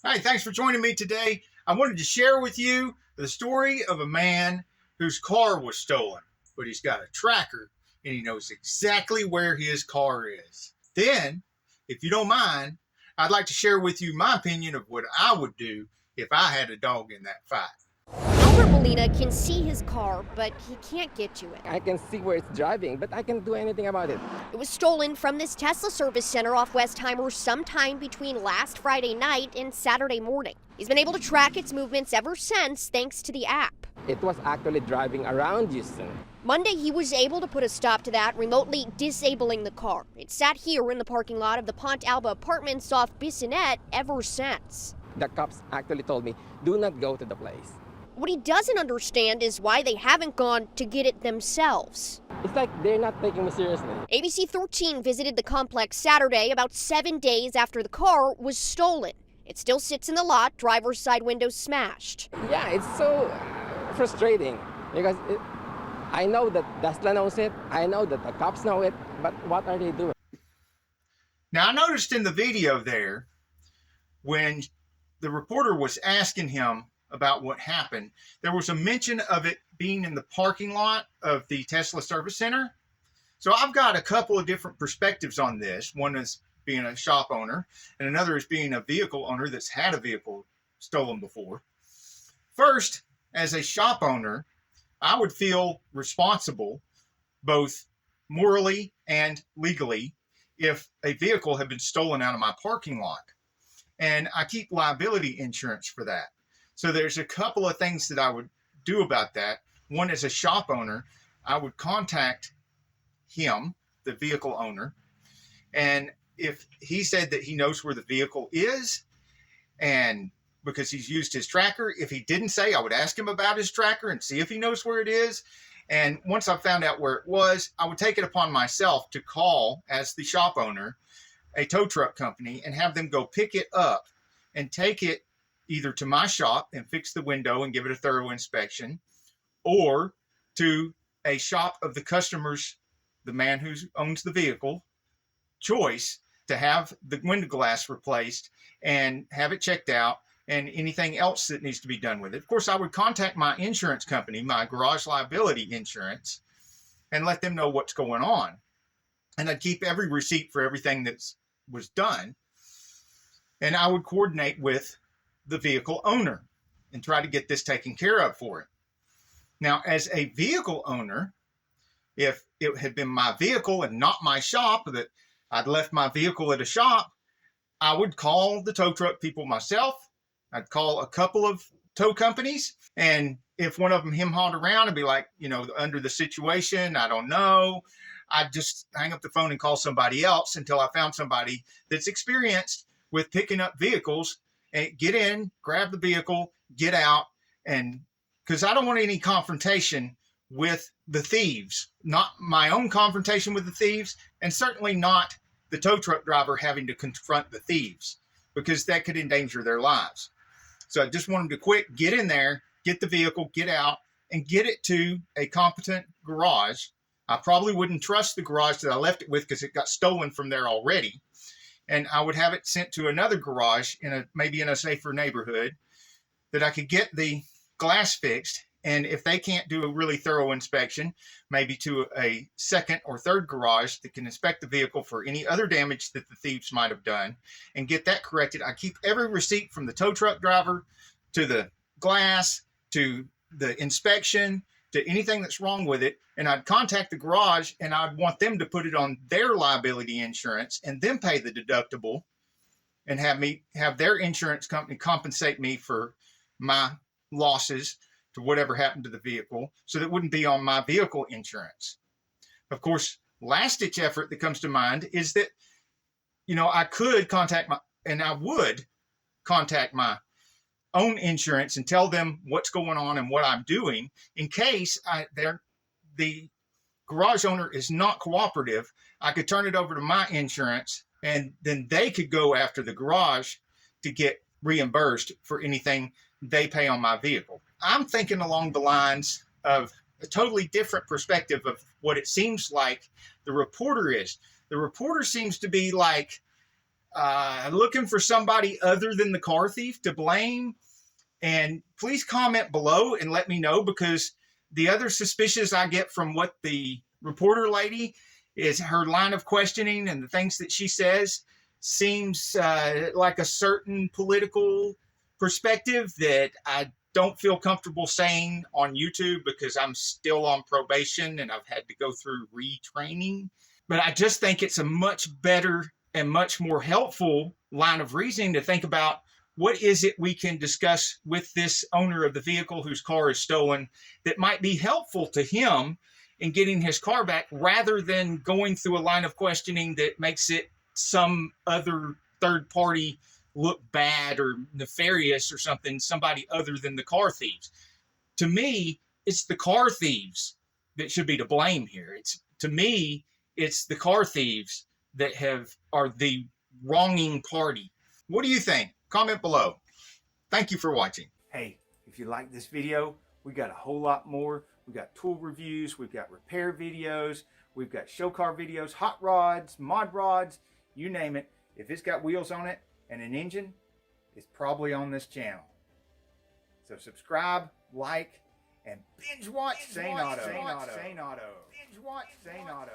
Hi, thanks for joining me today. I wanted to share with you the story of a man whose car was stolen, but he's got a tracker and he knows exactly where his car is. Then, if you don't mind, I'd like to share with you my opinion of what I would do if I had a dog in that fight. Albert Molina can see his car, but he can't get to it. I can see where it's driving, but I can't do anything about it. It was stolen from this Tesla service center off Westheimer sometime between last Friday night and Saturday morning. He's been able to track its movements ever since thanks to the app. It was actually driving around Houston. Monday, he was able to put a stop to that, remotely disabling the car. It sat here in the parking lot of the Ponte Alba apartments off Bissonnette ever since. The cops actually told me, do not go to the place. What he doesn't understand is why they haven't gone to get it themselves. It's like they're not taking me seriously. ABC 13 visited the complex Saturday, about 7 days after the car was stolen. It still sits in the lot, driver's side window smashed. Yeah, it's so frustrating because I know that Tesla knows it, I know that the cops know it, but what are they doing? Now, I noticed in the video there, when the reporter was asking him about what happened, there was a mention of it being in the parking lot of the Tesla service center. So I've got a couple of different perspectives on this. One is being a shop owner, and another is being a vehicle owner that's had a vehicle stolen before. First, as a shop owner, I would feel responsible, both morally and legally, if a vehicle had been stolen out of my parking lot. And I keep liability insurance for that. So there's a couple of things that I would do about that. One, as a shop owner, I would contact him, the vehicle owner, and if he said that he knows where the vehicle is, and because he's used his tracker, if he didn't say, I would ask him about his tracker and see if he knows where it is. And once I found out where it was, I would take it upon myself to call, as the shop owner, a tow truck company and have them go pick it up and take it either to my shop and fix the window and give it a thorough inspection, or to a shop of the customer's, the man who owns the vehicle, choice, to have the window glass replaced and have it checked out and anything else that needs to be done with it. Of course, I would contact my insurance company, my garage liability insurance, and let them know what's going on. And I'd keep every receipt for everything that was done. And I would coordinate with the vehicle owner and try to get this taken care of for him. Now, as a vehicle owner, if it had been my vehicle and not my shop, that I'd left my vehicle at a shop, I would call the tow truck people myself. I'd call a couple of tow companies, and if one of them hem-hawed around and be like, under the situation, I don't know, I'd just hang up the phone and call somebody else until I found somebody that's experienced with picking up vehicles and get in, grab the vehicle, get out, and because I don't want any confrontation with the thieves, not my own confrontation with the thieves, and certainly not the tow truck driver having to confront the thieves, because that could endanger their lives. So I just want them to quick get in there, get the vehicle, get out, and get it to a competent garage. I probably wouldn't trust the garage that I left it with because it got stolen from there already. And I would have it sent to another garage maybe in a safer neighborhood that I could get the glass fixed. And if they can't do a really thorough inspection, maybe to a second or third garage that can inspect the vehicle for any other damage that the thieves might have done and get that corrected. I keep every receipt from the tow truck driver to the glass to the inspection to anything that's wrong with it. And I'd contact the garage and I'd want them to put it on their liability insurance and then pay the deductible and have their insurance company compensate me for my losses to whatever happened to the vehicle, so that it wouldn't be on my vehicle insurance. Of course, last ditch effort that comes to mind is that, I could contact I would contact my own insurance and tell them what's going on and what I'm doing in case the garage owner is not cooperative. I could turn it over to my insurance and then they could go after the garage to get reimbursed for anything they pay on my vehicle. I'm thinking along the lines of a totally different perspective of what it seems like the reporter is. The reporter seems to be like looking for somebody other than the car thief to blame. And please comment below and let me know, because the other suspicious I get from what the reporter lady is, her line of questioning and the things that she says seems like a certain political perspective that I don't feel comfortable saying on YouTube, because I'm still on probation and I've had to go through retraining. But I just think it's a much better and much more helpful line of reasoning to think about, what is it we can discuss with this owner of the vehicle whose car is stolen that might be helpful to him in getting his car back, rather than going through a line of questioning that makes it some other third party look bad or nefarious or something, somebody other than the car thieves. To me, it's the car thieves that should be to blame here. To me, it's the car thieves that are the wronging party. What do you think? Comment below. Thank you for watching. Hey, if you like this video, we got a whole lot more. We got tool reviews, we've got repair videos, we've got show car videos, hot rods, mod rods, you name it. If it's got wheels on it and an engine, it's probably on this channel. So subscribe, like, and binge watch Saneauto. Binge watch Saneauto.